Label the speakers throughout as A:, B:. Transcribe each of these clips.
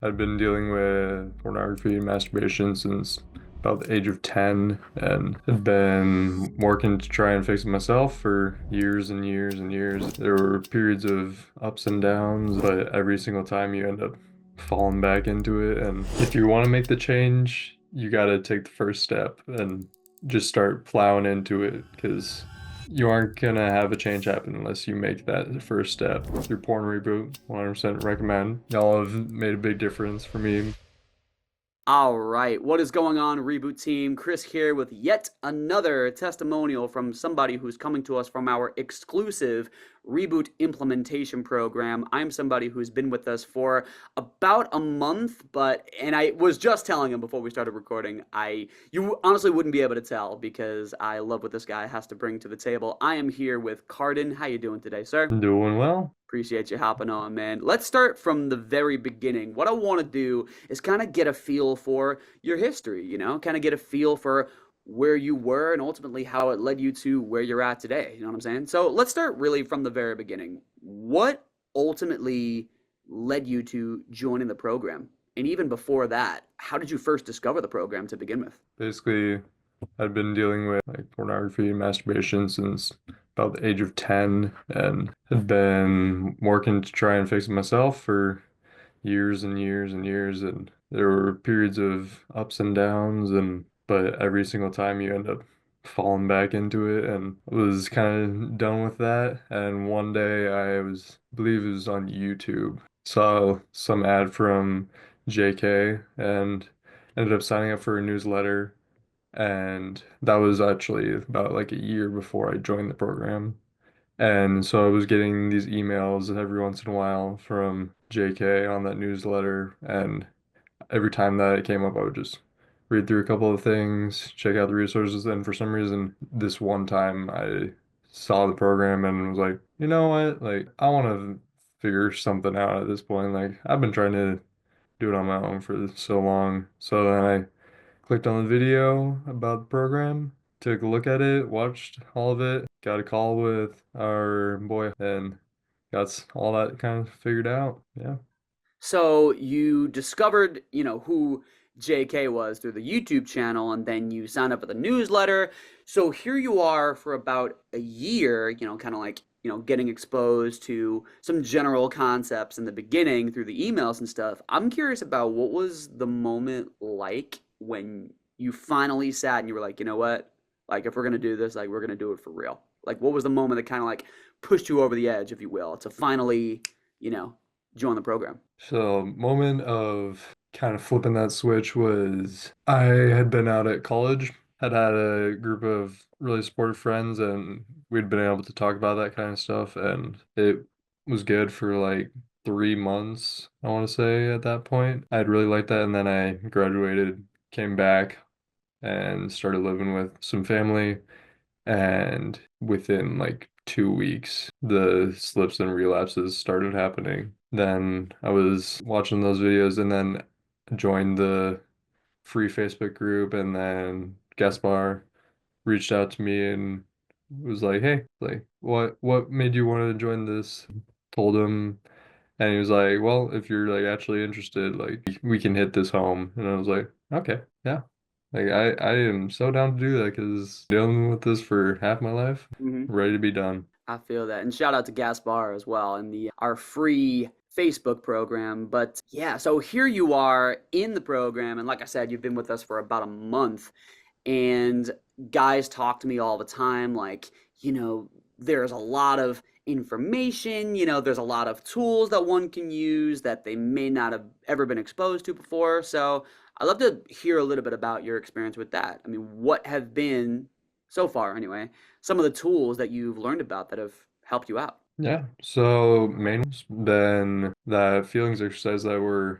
A: I've been dealing with pornography and masturbation since about the age of 10 and had been working to try and fix it myself for years and years and years. There were periods of ups and downs, but every single time you end up falling back into it. And if you want to make the change, you got to take the first step and just start plowing into it because you aren't gonna have a change happen unless you make that first step. Your porn reboot, 100% recommend. Y'all have made a big difference for me.
B: All right, what is going on, Reboot team? Chris here with yet another testimonial from somebody who's coming to us from our exclusive Reboot implementation program. I'm somebody who's been with us for about a month, and I was just telling him before we started recording, you honestly wouldn't be able to tell because I love what this guy has to bring to the table. I am here with Cardin. How you doing today, sir?
A: Doing well.
B: Appreciate you hopping on, man. Let's start from the very beginning. What I want to do is kind of get a feel for your history, kind of get a feel for where you were and ultimately how it led you to where you're at today. You know what I'm saying? So let's start really from the very beginning. What ultimately led you to joining the program? And even before that, how did you first discover the program to begin with?
A: Basically, I've been dealing with like pornography and masturbation since about the age of 10 and had been working to try and fix it myself for years and years and years. And there were periods of ups and downs, and but every single time you end up falling back into it, and was kind of done with that. And one day I believe it was on YouTube, saw some ad from JK and ended up signing up for a newsletter. And that was actually about like a year before I joined the program. And so I was getting these emails every once in a while from JK on that newsletter. And every time that it came up, I would just read through a couple of things, check out the resources. And for some reason, this one time I saw the program and was like, you know what? Like, I want to figure something out at this point. Like, I've been trying to do it on my own for so long. So then I clicked on the video about the program, took a look at it, watched all of it, got a call with our boy, and got all that kind of figured out. Yeah.
B: So you discovered, who JK was through the YouTube channel, and then you signed up for the newsletter. So here you are for about a year, kind of like, getting exposed to some general concepts in the beginning through the emails and stuff. I'm curious about what was the moment like when you finally sat and you were like, you know what? Like, if we're gonna do this, like, we're gonna do it for real. Like, what was the moment that kind of like pushed you over the edge, if you will, to finally, you know, join the program?
A: So, moment of kind of flipping that switch was I had been out at college, had had a group of really supportive friends, and we'd been able to talk about that kind of stuff. And it was good for like 3 months, I want to say, at that point. I'd really liked that. And then I graduated, came back, and started living with some family. And within like 2 weeks, the slips and relapses started happening. Then I was watching those videos and then joined the free Facebook group, and then Gaspar reached out to me and was like, "Hey, like what made you want to join this?" Told him, and he was like, "Well, if you're like actually interested, like we can hit this home." And I was like, "Okay, yeah." Like I am so down to do that because dealing with this for half my life,
B: Hmm.
A: ready to be done.
B: I feel that. And shout out to Gaspar as well and the our free Facebook program. But yeah, so here you are in the program, and like I said, you've been with us for about a month. And guys talk to me all the time, like, there's a lot of information, there's a lot of tools that one can use that they may not have ever been exposed to before. So I'd love to hear a little bit about your experience with that. I mean, what have been, so far anyway, some of the tools that you've learned about that have helped you out?
A: Yeah. So main's been that feelings exercise that we're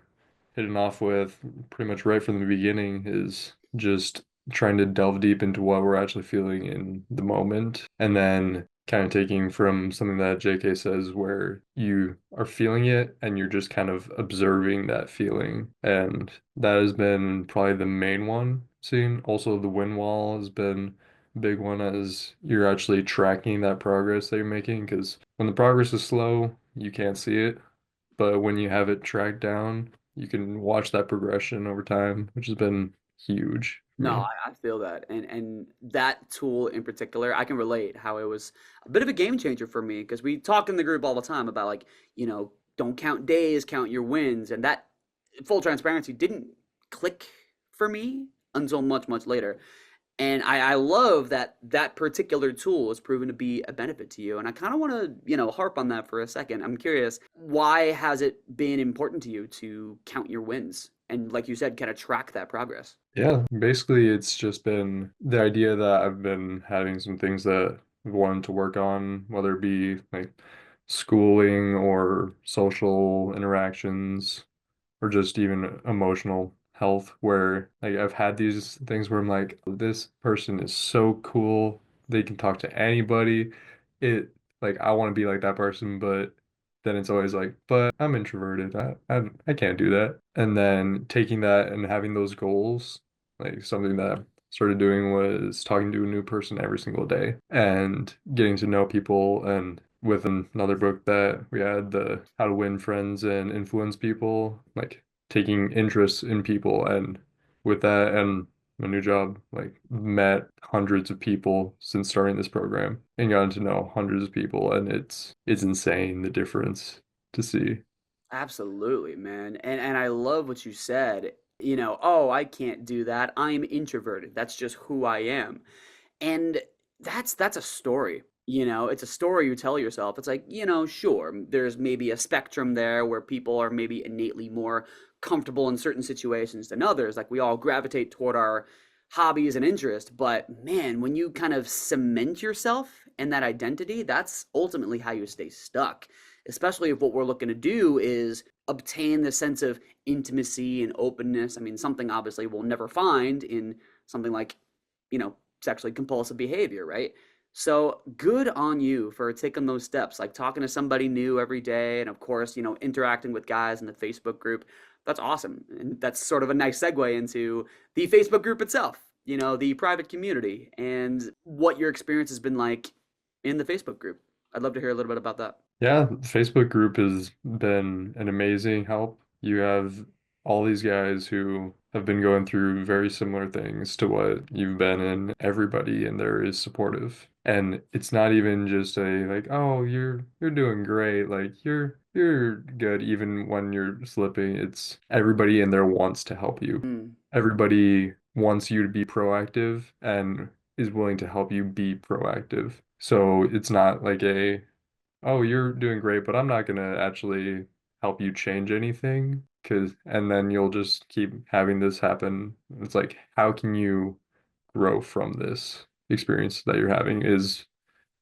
A: hitting off with pretty much right from the beginning is just trying to delve deep into what we're actually feeling in the moment, and then kind of taking from something that JK says where you are feeling it and you're just kind of observing that feeling. And that has been probably the main one seen. Also, the wind wall has been a big one as you're actually tracking that progress that you're making, because when the progress is slow, you can't see it. But when you have it tracked down, you can watch that progression over time, which has been huge for
B: No,
A: me.
B: I feel that, and that tool in particular, I can relate how it was a bit of a game changer for me because we talk in the group all the time about like don't count days, count your wins, and that full transparency didn't click for me until much later. And I love that that particular tool has proven to be a benefit to you. And I kind of want to, harp on that for a second. I'm curious, why has it been important to you to count your wins? And like you said, kind of track that progress.
A: Yeah, basically it's just been the idea that I've been having some things that I've wanted to work on, whether it be like schooling or social interactions or just even emotional health, where like I've had these things where I'm like, this person is so cool. They can talk to anybody. It like I want to be like that person, but then it's always like, but I'm introverted. I can't do that. And then taking that and having those goals, like something that I started doing was talking to a new person every single day and getting to know people. And with another book that we had, the How to Win Friends and Influence People, like taking interest in people, and with that and my new job, like met hundreds of people since starting this program and gotten to know hundreds of people, and it's insane the difference to see.
B: Absolutely, man. And I love what you said. Oh, I can't do that. I'm introverted. That's just who I am. And that's a story. It's a story you tell yourself. It's like, sure, there's maybe a spectrum there where people are maybe innately more comfortable in certain situations than others. Like we all gravitate toward our hobbies and interests, but man, when you kind of cement yourself in that identity, that's ultimately how you stay stuck. Especially if what we're looking to do is obtain the sense of intimacy and openness. I mean, something obviously we'll never find in something like, sexually compulsive behavior, right? So good on you for taking those steps, like talking to somebody new every day, and of course, interacting with guys in the Facebook group. That's awesome, and that's sort of a nice segue into the Facebook group itself. The private community and what your experience has been like in the Facebook group. I'd love to hear a little bit about that.
A: Yeah, the Facebook group has been an amazing help. You have all these guys who have been going through very similar things to what you've been in. Everybody in there is supportive. And it's not even just a like, oh, you're doing great. Like you're good even when you're slipping. It's everybody in there wants to help you.
B: Mm.
A: Everybody wants you to be proactive and is willing to help you be proactive. So it's not like a oh, you're doing great, but I'm not gonna actually help you change anything. And then you'll just keep having this happen. It's like, how can you grow from this experience that you're having is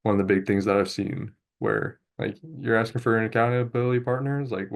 A: one of the big things that I've seen where like you're asking for an accountability partner. It's like,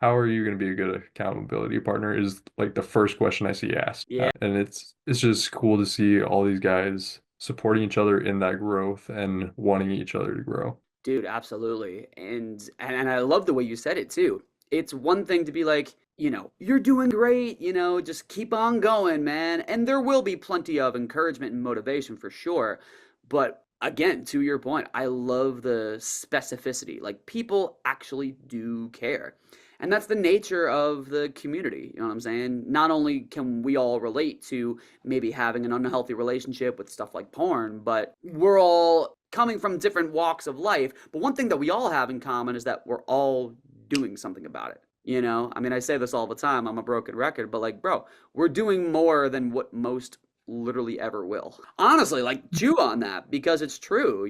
A: how are you gonna be a good accountability partner is like the first question I see asked.
B: Yeah.
A: And it's just cool to see all these guys supporting each other in that growth and wanting each other to grow.
B: Dude, absolutely. And I love the way you said it too. It's one thing to be like, you're doing great, just keep on going, man. And there will be plenty of encouragement and motivation for sure. But again, to your point, I love the specificity. Like people actually do care. And that's the nature of the community. You know what I'm saying? Not only can we all relate to maybe having an unhealthy relationship with stuff like porn, but we're all coming from different walks of life. But one thing that we all have in common is that we're all doing something about it. I mean, I say this all the time. I'm a broken record, but like, bro, we're doing more than what most literally ever will. Honestly, like, chew on that because it's true.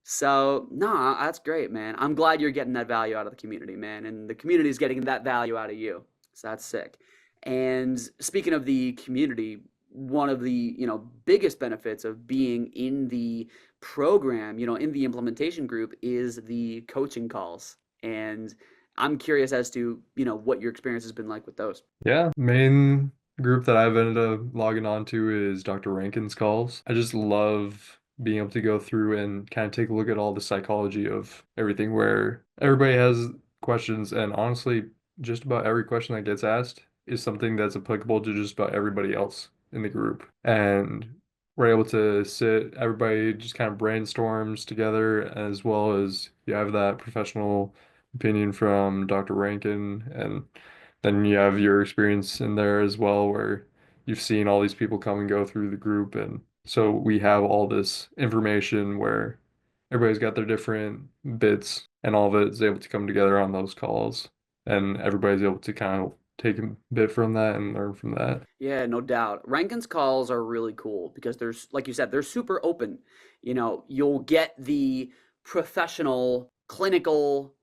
B: So, nah, that's great, man. I'm glad you're getting that value out of the community, man, and the community is getting that value out of you. So that's sick. And speaking of the community, one of the, biggest benefits of being in the program, in the implementation group is the coaching calls. And I'm curious as to, what your experience has been like with those.
A: Yeah, main group that I've ended up logging on to is Dr. Rankin's calls. I just love being able to go through and kind of take a look at all the psychology of everything where everybody has questions, and honestly, just about every question that gets asked is something that's applicable to just about everybody else in the group. And we're able to sit, everybody just kind of brainstorms together, as well as you have that professional opinion from Dr. Rankin, and then you have your experience in there as well, where you've seen all these people come and go through the group. And so we have all this information where everybody's got their different bits, and all of it is able to come together on those calls. And everybody's able to kind of take a bit from that and learn from that.
B: Yeah, no doubt. Rankin's calls are really cool because there's, like you said, they're super open. You'll get the professional, clinical,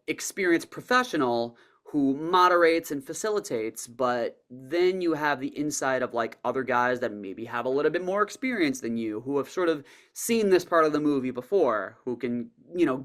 B: experienced professional who moderates and facilitates, but then you have the insight of like other guys that maybe have a little bit more experience than you, who have sort of seen this part of the movie before, who can,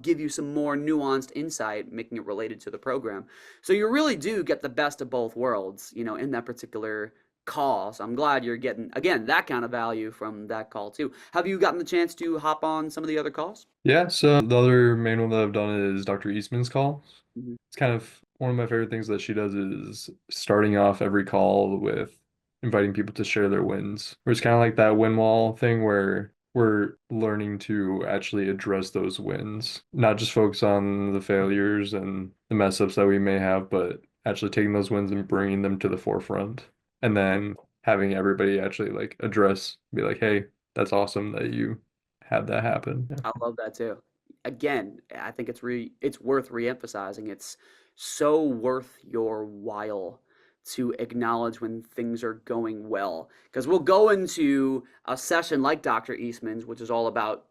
B: give you some more nuanced insight, making it related to the program. So you really do get the best of both worlds, in that particular call. So I'm glad you're getting, again, that kind of value from that call too. Have you gotten the chance to hop on some of the other calls?
A: Yeah, so the other main one that I've done is Dr. Eastman's call.
B: Mhm.
A: It's kind of one of my favorite things that she does is starting off every call with inviting people to share their wins. Where it's kind of like that win wall thing where we're learning to actually address those wins, not just focus on the failures and the mess ups that we may have, but actually taking those wins and bringing them to the forefront. And then having everybody actually like address, be like, hey, that's awesome that you had that happen.
B: I love that too. Again, I think it's worth reemphasizing. It's so worth your while to acknowledge when things are going well. Because we'll go into a session like Dr. Eastman's, which is all about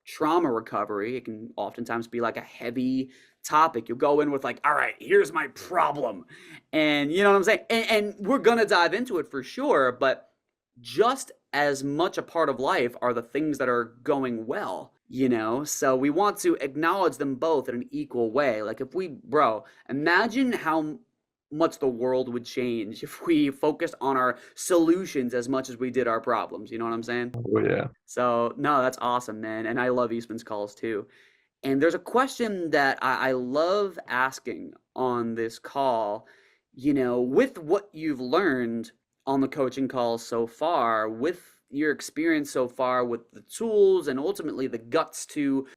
B: trauma recovery. It can oftentimes be like a heavy topic. You'll go in with like, all right, here's my problem. And you know what I'm saying? And we're gonna dive into it for sure, but just as much a part of life are the things that are going well. So we want to acknowledge them both in an equal way. Like if we, bro, imagine how much the world would change if we focused on our solutions as much as we did our problems. You know what I'm saying?
A: Oh yeah.
B: So no, that's awesome, man. And I love Eastman's calls too. And there's a question that I love asking on this call, with what you've learned on the coaching calls so far, with your experience so far with the tools and ultimately the guts to,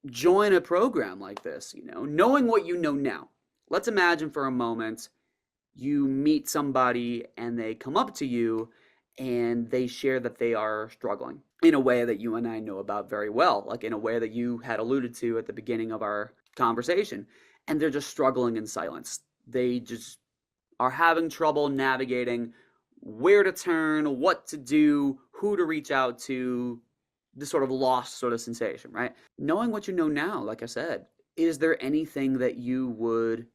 B: join a program like this, knowing what you know now. Let's imagine for a moment you meet somebody and they come up to you and they share that they are struggling in a way that you and I know about very well, like in a way that you had alluded to at the beginning of our conversation. And they're just struggling in silence. They just are having trouble navigating where to turn, what to do, who to reach out to, this sort of lost sort of sensation, right? Knowing what you know now, like I said, is there anything that you would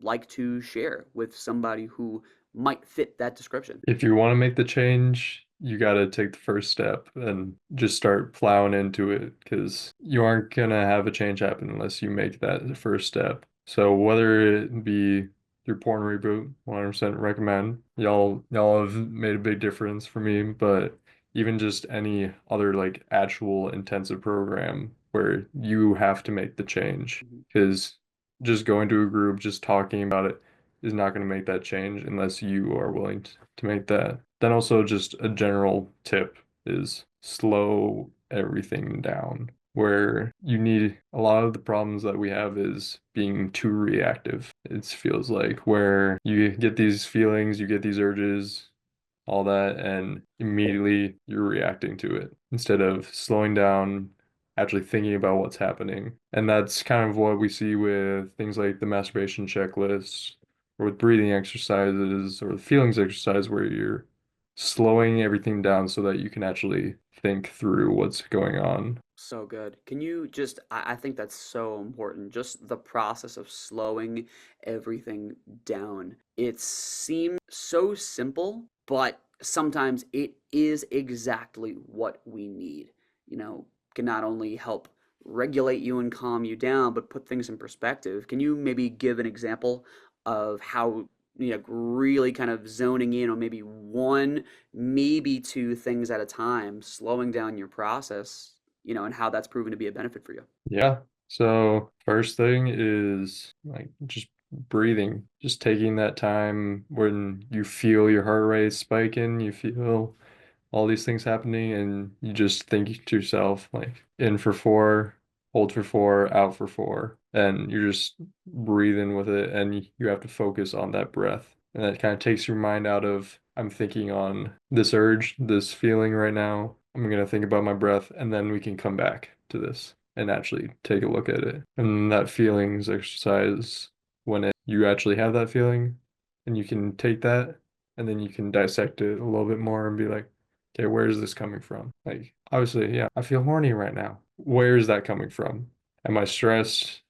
B: like to share with somebody who might fit that description?
A: If you want to make the change, you got to take the first step and just start plowing into it because you aren't gonna have a change happen unless you make that first step. So whether it be through Porn Reboot, 100% recommend. Y'all have made a big difference for me, but even just any other like actual intensive program where you have to make the change
B: Mhm.
A: because just going to a group, just talking about it is not going to make that change unless you are willing to make that. Then also just a general tip is slow everything down. Where you need a lot of the problems that we have is being too reactive. It feels like where you get these feelings, you get these urges, all that, and immediately you're reacting to it instead of slowing down, actually thinking about what's happening. And that's kind of what we see with things like the masturbation checklist or with breathing exercises or the feelings exercise, where you're slowing everything down so that you can actually think through what's going on.
B: So good. Can you just, I think that's so important. Just the process of slowing everything down. It seems so simple, but sometimes it is exactly what we need. You know, can not only help regulate you and calm you down, but put things in perspective. Can you maybe give an example of how, really kind of zoning in on maybe one, maybe two things at a time, slowing down your process, and how that's proven to be a benefit for you?
A: Yeah. So first thing is like just breathing, just taking that time when you feel your heart rate spiking, you feel all these things happening, and you just think to yourself like in for four, hold for 4, out for 4, and you're just breathing with it, and you have to focus on that breath. And that kind of takes your mind out of, I'm thinking on this urge, this feeling right now. I'm gonna think about my breath, and then we can come back to this and actually take a look at it. And that feelings exercise, when you actually have that feeling, and you can take that, and then you can dissect it a little bit more and be like, okay, where is this coming from? Like, obviously, yeah, I feel horny right now. Where is that coming from? Am I stressed?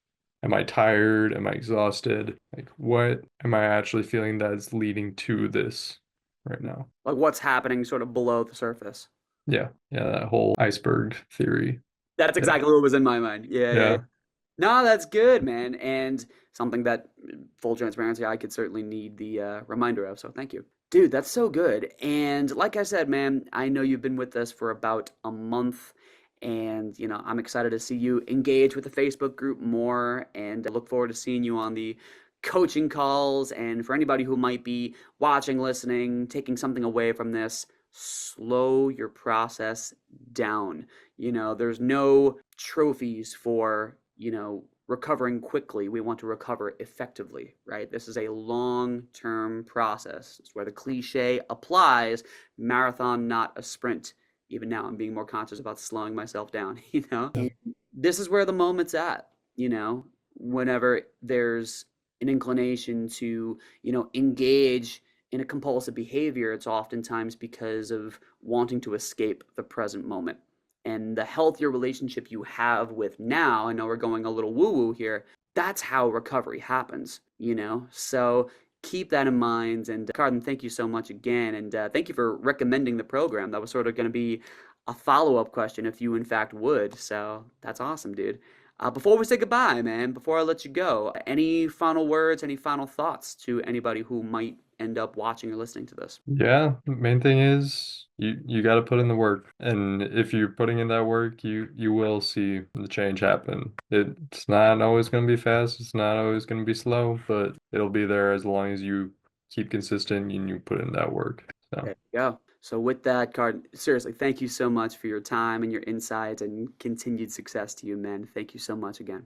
A: Am I tired? Am I exhausted? Like, what am I actually feeling that's leading to this right now?
B: Like what's happening sort of below the surface.
A: Yeah, yeah, that whole iceberg theory.
B: That's
A: Yeah,
B: exactly what was in my mind. Yeah, yeah, yeah.
A: yeah,
B: No, that's good, man. And something that, full transparency, I could certainly need the reminder of. So thank you. Dude, that's so good. And like I said, man, I know you've been with us for about a month. And, I'm excited to see you engage with the Facebook group more. And I look forward to seeing you on the coaching calls. And for anybody who might be watching, listening, taking something away from this, slow your process down. There's no trophies for, recovering quickly. We want to recover effectively, right? This is a long-term process. It's where the cliche applies, marathon, not a sprint. Even now, I'm being more conscious about slowing myself down,
A: yeah,
B: And this is where the moment's at, whenever there's an inclination to, engage in a compulsive behavior, it's oftentimes because of wanting to escape the present moment. And the healthier relationship you have with now, I know we're going a little woo woo here, that's how recovery happens. So keep that in mind. And Cardin, thank you so much again. And thank you for recommending the program. That was sort of going to be a follow up question if you, in fact, would. So that's awesome, dude. Before we say goodbye, man, before I let you go, any final words, any final thoughts to anybody who might end up watching or listening to this?
A: yeah. The main thing is you got to put in the work, and if you're putting in that work, you will see the change happen. It's not always going to be fast. It's not always going to be slow, but it'll be there as long as you keep consistent and you put in that work. So.
B: There you go. So with that, Card, seriously, thank you so much for your time and your insights and continued success to you, man. Thank you so much again.